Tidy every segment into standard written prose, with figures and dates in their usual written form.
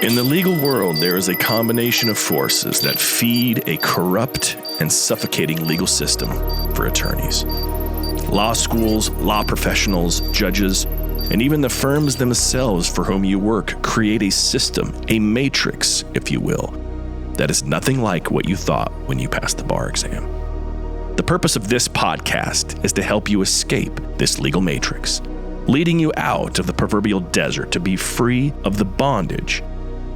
In the legal world, there is a combination of forces that feed a corrupt and suffocating legal system for attorneys. Law schools, law professionals, judges, and even the firms themselves for whom you work create a system, a matrix, if you will, that is nothing like what you thought when you passed the bar exam. The purpose of this podcast is to help you escape this legal matrix, leading you out of the proverbial desert to be free of the bondage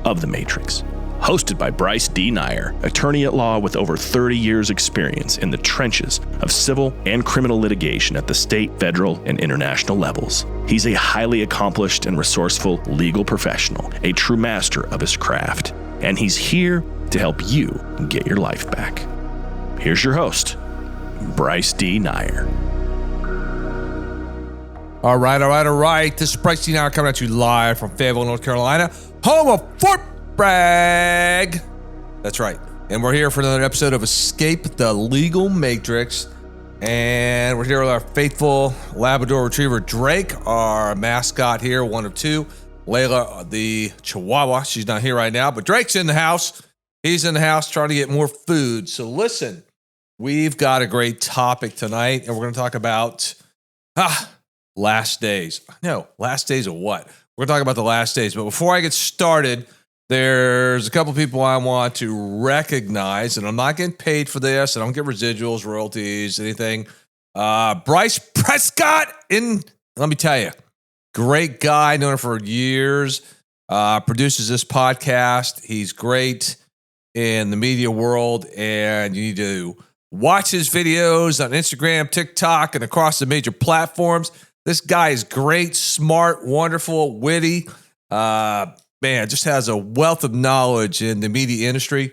of the matrix. Hosted by Bryce D. Nyer, attorney at law with over 30 years experience in the trenches of civil and criminal litigation at the state, federal, and international levels. He's a highly accomplished and resourceful legal professional, a true master of his craft, and he's here to help you get your life back. Here's your host, Bryce D. Nyer. All right. This is Bryce D. Nyer coming at you live from Fayetteville, North Carolina, home of Fort Bragg. That's right. And we're here for another episode of Escape the Legal Matrix. And we're here with our faithful Labrador Retriever, Drake, our mascot here, one of two. Layla, the Chihuahua. She's not here right now, but Drake's in the house. He's in the house trying to get more food. So listen, we've got a great topic tonight, and we're going to talk about last days. No, last days of what? We're going to talk about the last days. But before I get started, there's a couple people I want to recognize, and I'm not getting paid for this. I don't get residuals, royalties, anything. Bryce Prescott, let me tell you, great guy, known him for years, produces this podcast. He's great in the media world, and you need to watch his videos on Instagram, TikTok, and across the major platforms. This guy is great, smart, wonderful, witty. Just has a wealth of knowledge in the media industry,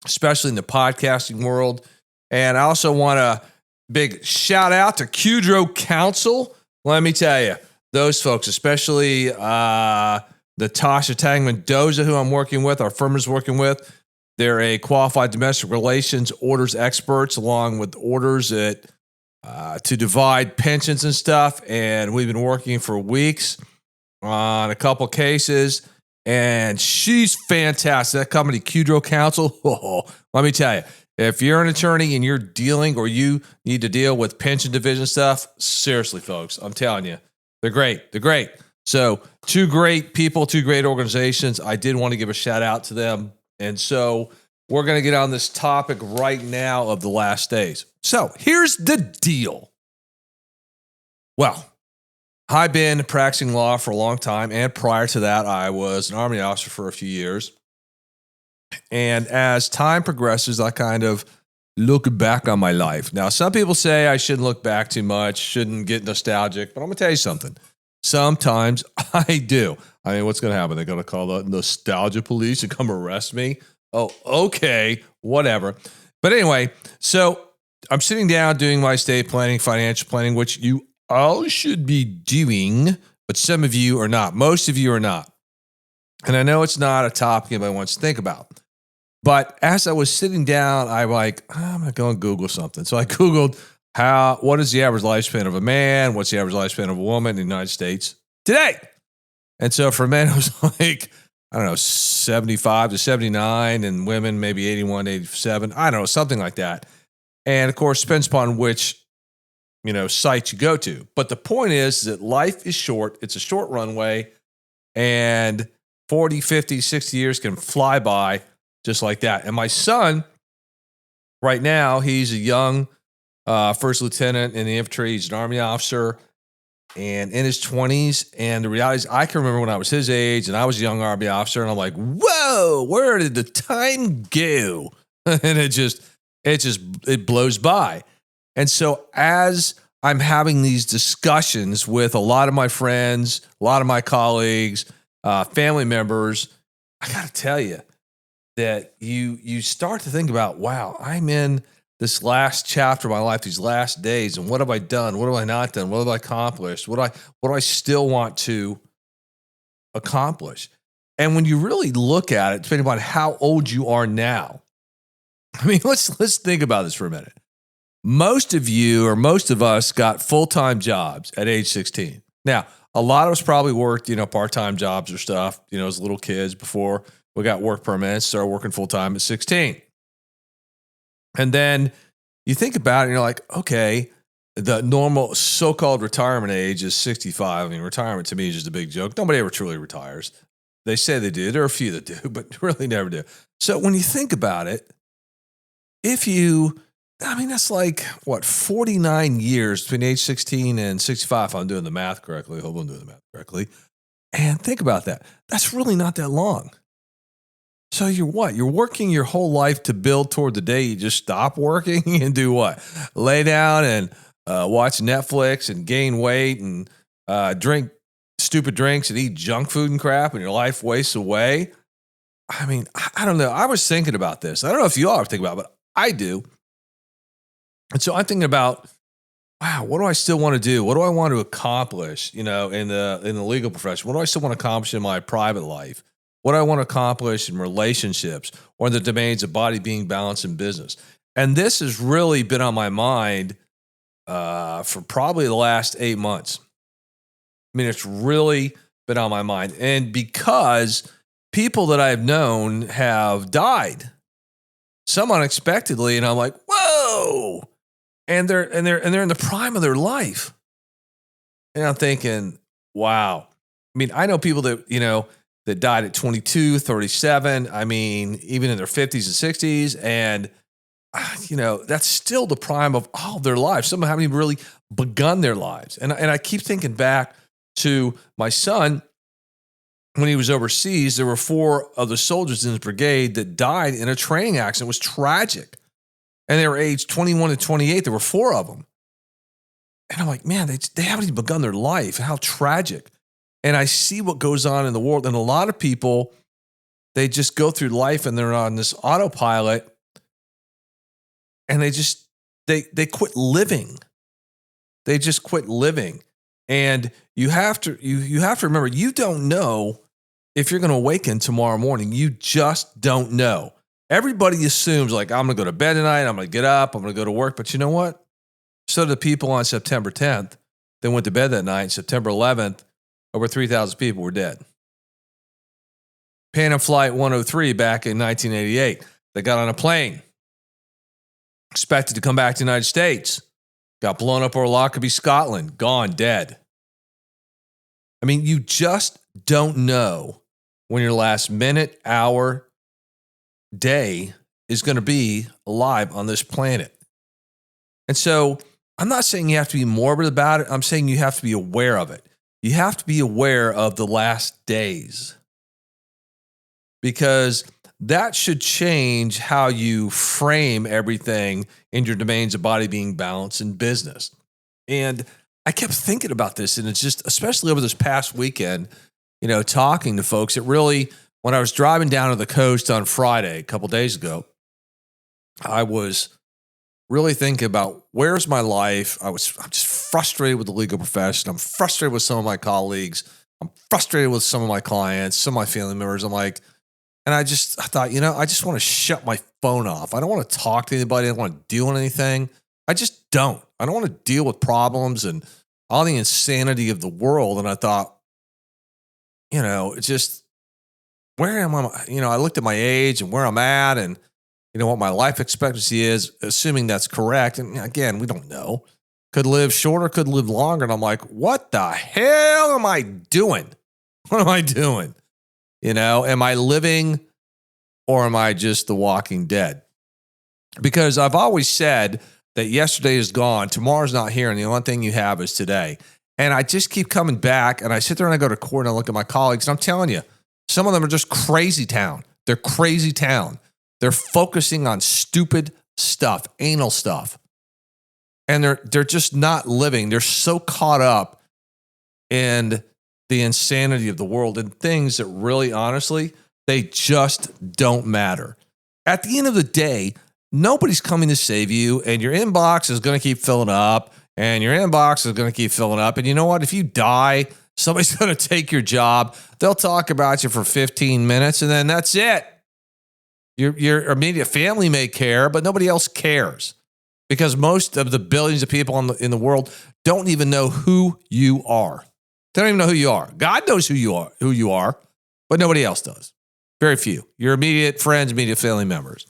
especially in the podcasting world. And I also want a big shout out to Kudrow Counsel. Let me tell you, those folks, especially the Tasha Tang Mendoza, who I'm working with, our firm is working with. They're a qualified domestic relations orders experts, along with orders that to divide pensions and stuff. And we've been working for weeks on a couple cases, and she's fantastic. That company, Kudrow Counsel, let me tell you, if you're an attorney and you're dealing or you need to deal with pension division stuff, seriously, folks, I'm telling you, they're great. They're great. So two great people, two great organizations. I did want to give a shout out to them. And so we're going to get on this topic right now of the last days. So here's the deal. Well, I've been practicing law for a long time, and prior to that, I was an Army officer for a few years. And as time progresses, I kind of look back on my life. Now, some people say I shouldn't look back too much, shouldn't get nostalgic, but I'm going to tell you something. Sometimes I do. I mean, what's going to happen? They're going to call the nostalgia police and come arrest me? Oh, okay, whatever. But anyway, so I'm sitting down doing my estate planning, financial planning, which you all should be doing, but some of you are not. Most of you are not. And I know it's not a topic anybody wants to think about. But as I was sitting down, I'm like, I'm going to go and Google something. So I Googled what is the average lifespan of a man? What's the average lifespan of a woman in the United States today? And so for men, it was like, I don't know, 75 to 79, and women maybe 81, 87. I don't know, something like that. And of course, depends upon which site you go to. But the point is that life is short. It's a short runway, and 40, 50, 60 years can fly by just like that. And my son, right now, he's a young first lieutenant in the infantry. He's an Army officer and in his 20s. And the reality is, I can remember when I was his age and I was a young Army officer, and I'm like, whoa, where did the time go? And it blows by. And so as I'm having these discussions with a lot of my friends, a lot of my colleagues, family members, I got to tell you that you start to think about, wow, I'm in this last chapter of my life, these last days, and what have I done? What have I not done? What have I accomplished? What do I still want to accomplish? And when you really look at it, depending on how old you are now, I mean, let's think about this for a minute. Most of you or most of us got full-time jobs at age 16. Now, a lot of us probably worked, part-time jobs or stuff, as little kids before we got work permits, started working full-time at 16. And then you think about it and you're like, okay, the normal so-called retirement age is 65. I mean, retirement to me is just a big joke. Nobody ever truly retires. They say they do. There are a few that do, but really never do. So when you think about it, that's like, 49 years between age 16 and 65, if I'm doing the math correctly. I hope I'm doing the math correctly. And think about that. That's really not that long. So you're what? You're working your whole life to build toward the day you just stop working and do what? Lay down and watch Netflix and gain weight and drink stupid drinks and eat junk food and crap, and your life wastes away. I mean, I don't know. I was thinking about this. I don't know if you all are thinking about it, but I do. And so I'm thinking about, wow, what do I still want to do? What do I want to accomplish, in the legal profession? What do I still want to accomplish in my private life? What do I want to accomplish in relationships or in the domains of body, being, balance, and business? And this has really been on my mind for probably the last 8 months. I mean, it's really been on my mind. And because people that I've known have died, some unexpectedly, and I'm like, whoa. And they're in the prime of their life. And I'm thinking, wow. I mean, I know people that, that died at 22, 37. I mean, even in their 50s and 60s. And, that's still the prime of all of their lives. Some haven't even really begun their lives. And I keep thinking back to my son. When he was overseas, there were 4 of the soldiers in his brigade that died in a training accident. It was tragic. And they were aged 21 to 28. There were 4 of them. And I'm like, man, they haven't even begun their life. How tragic. And I see what goes on in the world. And a lot of people, they just go through life and they're on this autopilot. And they quit living. They just quit living. And you have to remember, you don't know if you're going to awaken tomorrow morning. You just don't know. Everybody assumes, like, I'm going to go to bed tonight, I'm going to get up, I'm going to go to work. But you know what? So did the people on September 10th. They went to bed that night. September 11th, over 3,000 people were dead. Pan Am Flight 103 back in 1988. They got on a plane, expected to come back to the United States. Got blown up over Lockerbie, Scotland. Gone, dead. I mean, you just don't know when your last minute, hour, day is going to be alive on this planet. And so I'm not saying you have to be morbid about it. I'm saying you have to be aware of it. You have to be aware of the last days, because that should change how you frame everything in your domains of body, being, balance, and business. And I kept thinking about this, and it's just, especially over this past weekend, talking to folks, it really, when I was driving down to the coast on Friday, a couple days ago, I was really thinking about, where's my life? I'm just frustrated with the legal profession. I'm frustrated with some of my colleagues. I'm frustrated with some of my clients, some of my family members. And I thought, I just want to shut my phone off. I don't want to talk to anybody. I don't want to deal with anything. I just don't. I don't want to deal with problems and all the insanity of the world. And I thought, it's just, where am I? I looked at my age and where I'm at and, what my life expectancy is, assuming that's correct. And again, we don't know. Could live shorter, could live longer. And I'm like, what the hell am I doing? What am I doing? Am I living or am I just the walking dead? Because I've always said that yesterday is gone, tomorrow's not here, and the only thing you have is today. And I just keep coming back, and I sit there and I go to court and I look at my colleagues, and I'm telling you, some of them are just crazy town. They're crazy town. They're focusing on stupid stuff, anal stuff. And they're just not living. They're so caught up in the insanity of the world and things that really, honestly, they just don't matter. At the end of the day, nobody's coming to save you, and your inbox is going to keep filling up, and your inbox is going to keep filling up. And you know what? If you die, somebody's going to take your job. They'll talk about you for 15 minutes, and then that's it. Your immediate family may care, but nobody else cares, because most of the billions of people in the world don't even know who you are. They don't even know who you are. God knows who you are, but nobody else does. Very few. Your immediate friends, immediate family members.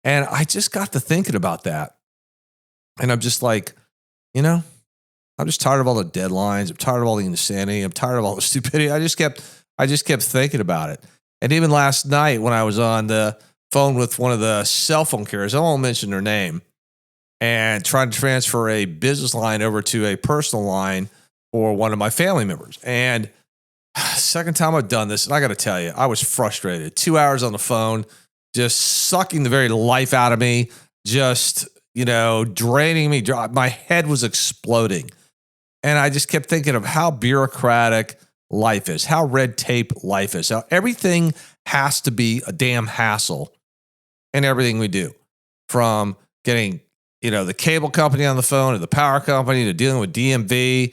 And I just got to thinking about that. And I'm just like, I'm just tired of all the deadlines. I'm tired of all the insanity. I'm tired of all the stupidity. I just kept thinking about it. And even last night when I was on the phone with one of the cell phone carriers, I won't mention their name, and trying to transfer a business line over to a personal line for one of my family members. And second time I've done this, and I got to tell you, I was frustrated. 2 hours on the phone, just sucking the very life out of me, just, draining me. My head was exploding. And I just kept thinking of how bureaucratic life is, how red tape life is, how everything has to be a damn hassle in everything we do, from getting, the cable company on the phone, to the power company, to dealing with DMV,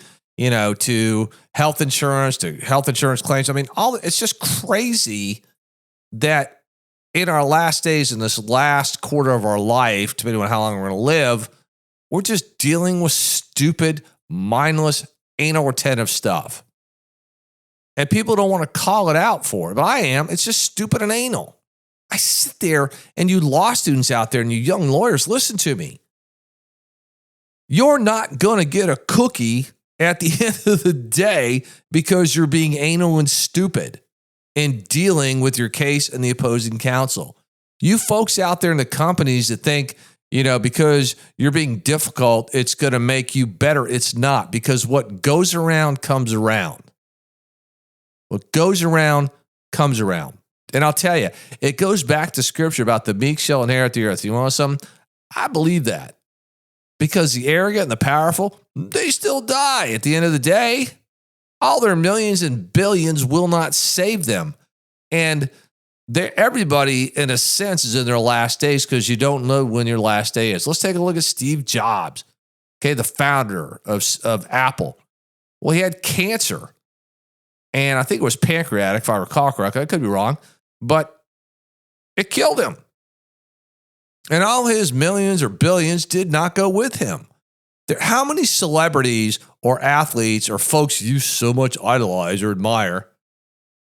to health insurance claims. I mean, it's just crazy that in our last days, in this last quarter of our life, depending on how long we're going to live, we're just dealing with stupid, mindless, anal retentive stuff. And people don't want to call it out for it, but I am. It's just stupid and anal. I sit there, and you law students out there and you young lawyers, listen to me. You're not going to get a cookie at the end of the day because you're being anal and stupid in dealing with your case and the opposing counsel. You folks out there in the companies that think, because you're being difficult, it's going to make you better. It's not, because what goes around comes around. What goes around comes around. And I'll tell you, it goes back to scripture about the meek shall inherit the earth. You want something? I believe that. Because the arrogant and the powerful, they still die at the end of the day. All their millions and billions will not save them. And everybody, in a sense, is in their last days, because you don't know when your last day is. Let's take a look at Steve Jobs, the founder of Apple. Well, he had cancer. And I think it was pancreatic, if I recall correctly. I could be wrong. But it killed him. And all his millions or billions did not go with him. How many celebrities or athletes or folks you so much idolize or admire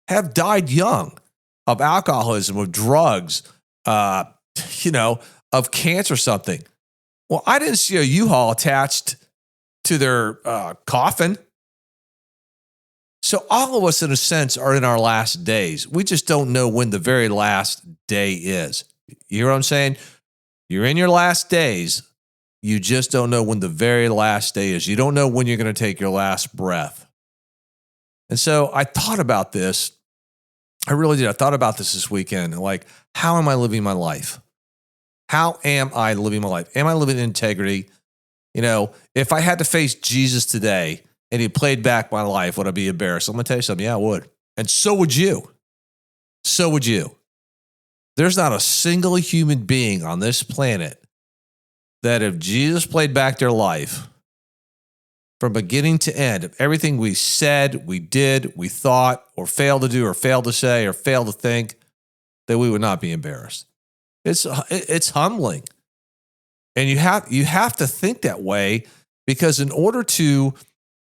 have died young of alcoholism, of drugs, of cancer or something? Well, I didn't see a U-Haul attached to their coffin. So all of us, in a sense, are in our last days. We just don't know when the very last day is. You hear what I'm saying? You're in your last days. You just don't know when the very last day is. You don't know when you're going to take your last breath. And so I thought about this. I really did. I thought about this weekend. Like, how am I living my life? How am I living my life? Am I living in integrity? If I had to face Jesus today and he played back my life, would I be embarrassed? I'm going to tell you something. Yeah, I would. And so would you. So would you. There's not a single human being on this planet that, if Jesus played back their life from beginning to end, of everything we said, we did, we thought, or failed to do, or failed to say, or failed to think, that we would not be embarrassed. It's humbling. And you have to think that way, because in order to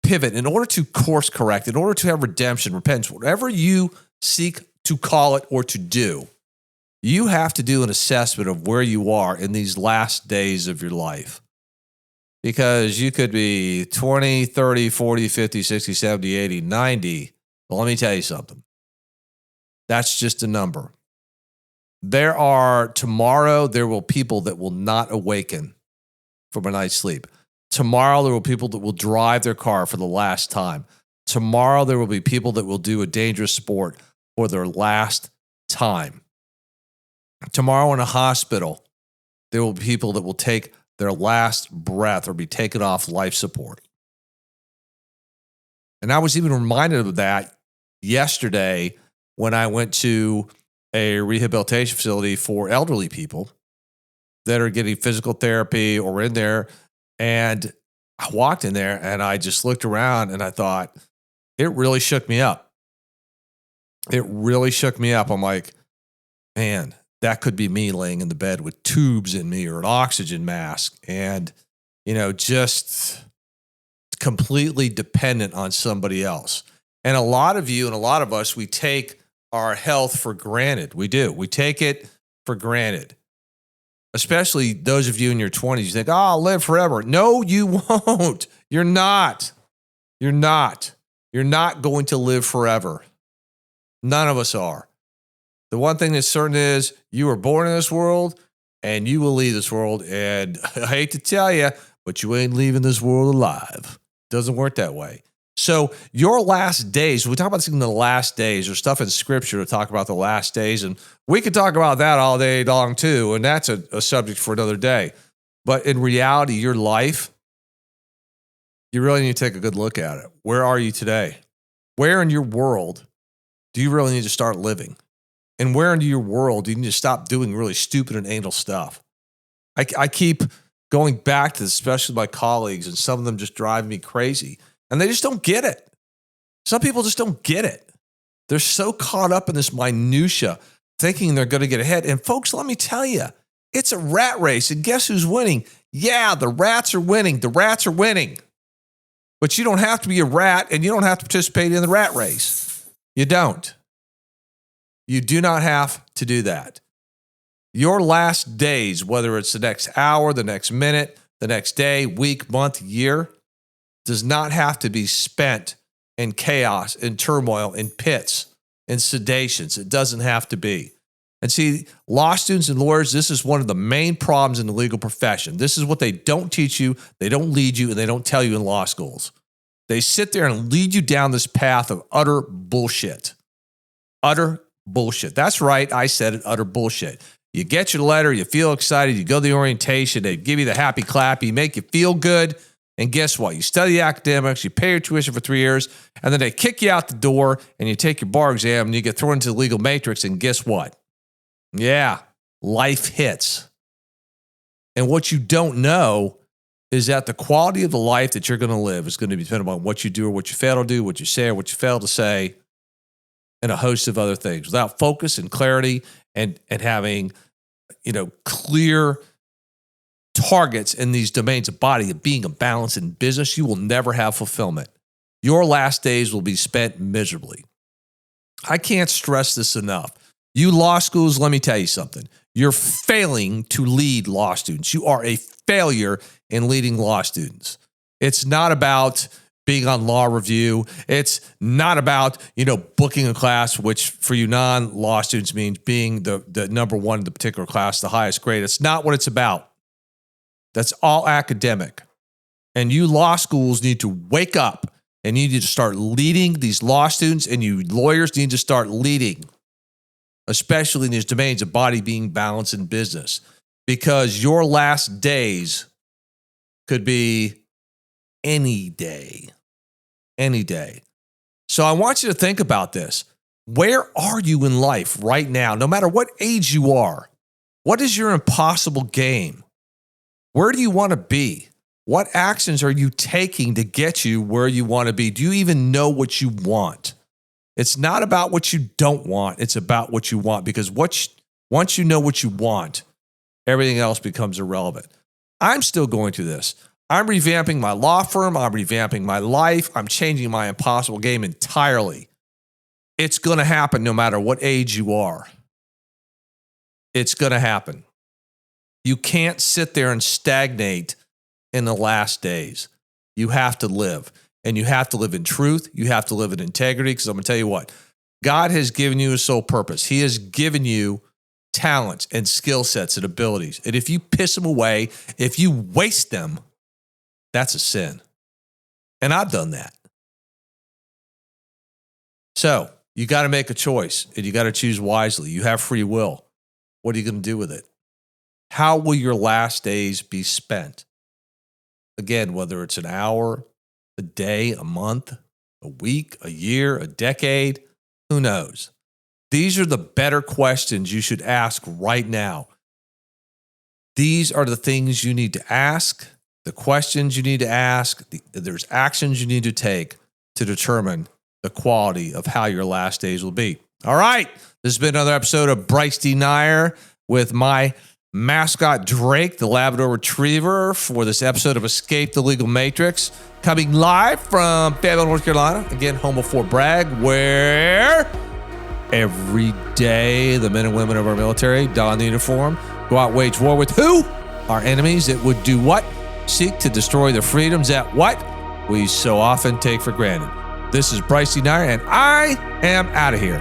pivot, in order to course correct, in order to have redemption, repentance, whatever you seek to call it or to do, you have to do an assessment of where you are in these last days of your life. Because you could be 20, 30, 40, 50, 60, 70, 80, 90. Well, let me tell you something. That's just a number. Tomorrow, there will people that will not awaken from a night's sleep. Tomorrow, there will be people that will drive their car for the last time. Tomorrow, there will be people that will do a dangerous sport for their last time. Tomorrow in a hospital, there will be people that will take their last breath or be taken off life support. And I was even reminded of that yesterday when I went to a rehabilitation facility for elderly people that are getting physical therapy or in there. And I walked in there and I just looked around and I thought, it really shook me up. It really shook me up. I'm like, man, that could be me laying in the bed with tubes in me or an oxygen mask and, just completely dependent on somebody else. And a lot of you and a lot of us, we take our health for granted. We do. We take it for granted. Especially those of you in your 20s, you think, oh, I'll live forever. No, you won't. You're not. You're not. You're not going to live forever. None of us are. The one thing that's certain is you were born in this world and you will leave this world. And I hate to tell you, but you ain't leaving this world alive. Doesn't work that way. So your last days, we talk about this in the last days. There's stuff in scripture to talk about the last days. And we could talk about that all day long too. And that's a subject for another day. But in reality, your life, you really need to take a good look at it. Where are you today? Where in your world do you really need to start living? And where in your world do you need to stop doing really stupid and anal stuff? I keep going back to this, especially my colleagues, and some of them just drive me crazy. And they just don't get it. Some people just don't get it. They're so caught up in this minutia, thinking they're going to get ahead. And folks, let me tell you, it's a rat race. And guess who's winning? Yeah, the rats are winning. The rats are winning. But you don't have to be a rat, and you don't have to participate in the rat race. You don't. You do not have to do that. Your last days, whether it's the next hour, the next minute, the next day, week, month, year, does not have to be spent in chaos, in turmoil, in pits, in sedations. It doesn't have to be. And see, law students and lawyers, this is one of the main problems in the legal profession. This is what they don't teach you, they don't lead you, and they don't tell you in law schools. They sit there and lead you down this path of utter bullshit. Utter bullshit. That's right, I said it, utter bullshit. You get your letter, you feel excited, you go to the orientation, they give you the happy clappy, make you feel good. And guess what? You study academics, you pay your tuition for 3 years, and then they kick you out the door and you take your bar exam and you get thrown into the legal matrix. And guess what? Yeah, life hits. And what you don't know is that the quality of the life that you're going to live is going to be dependent on what you do or what you fail to do, what you say or what you fail to say, and a host of other things. Without focus and clarity and having, clear targets in these domains of body and being a balance in business, you will never have fulfillment. Your last days will be spent miserably. I can't stress this enough. You law schools, let me tell you something. You're failing to lead law students. You are a failure in leading law students. It's not about being on law review. It's not about, booking a class, which for you non-law students means being the number one in the particular class, the highest grade. It's not what it's about. That's all academic. And you law schools need to wake up and you need to start leading these law students, and you lawyers need to start leading, especially in these domains of body, being, balance, and business, because your last days could be any day. Any day. So I want you to think about this. Where are you in life right now? No matter what age you are, what is your impossible game? Where do you want to be? What actions are you taking to get you where you want to be? Do you even know what you want? It's not about what you don't want. It's about what you want, because once you know what you want, everything else becomes irrelevant. I'm still going through this. I'm revamping my law firm. I'm revamping my life. I'm changing my impossible game entirely. It's going to happen no matter what age you are. It's going to happen. You can't sit there and stagnate in the last days. You have to live, and you have to live in truth. You have to live in integrity, because I'm going to tell you what, God has given you a sole purpose. He has given you talents and skill sets and abilities. And if you piss them away, if you waste them, that's a sin. And I've done that. So you got to make a choice, and you got to choose wisely. You have free will. What are you going to do with it? How will your last days be spent? Again, whether it's an hour, a day, a month, a week, a year, a decade, who knows? These are the better questions you should ask right now. These are the things you need to ask, the questions you need to ask. There's actions you need to take to determine the quality of how your last days will be. All right. This has been another episode of Bryce D. Nyer with my mascot Drake, the Labrador Retriever, for this episode of Escape the Legal Matrix, coming live from Fayetteville, North Carolina. Again, home of Fort Bragg, where every day the men and women of our military don the uniform, go out, wage war with who? Our enemies that would do what? Seek to destroy the freedoms that what? We so often take for granted. This is Bryce and I am out of here.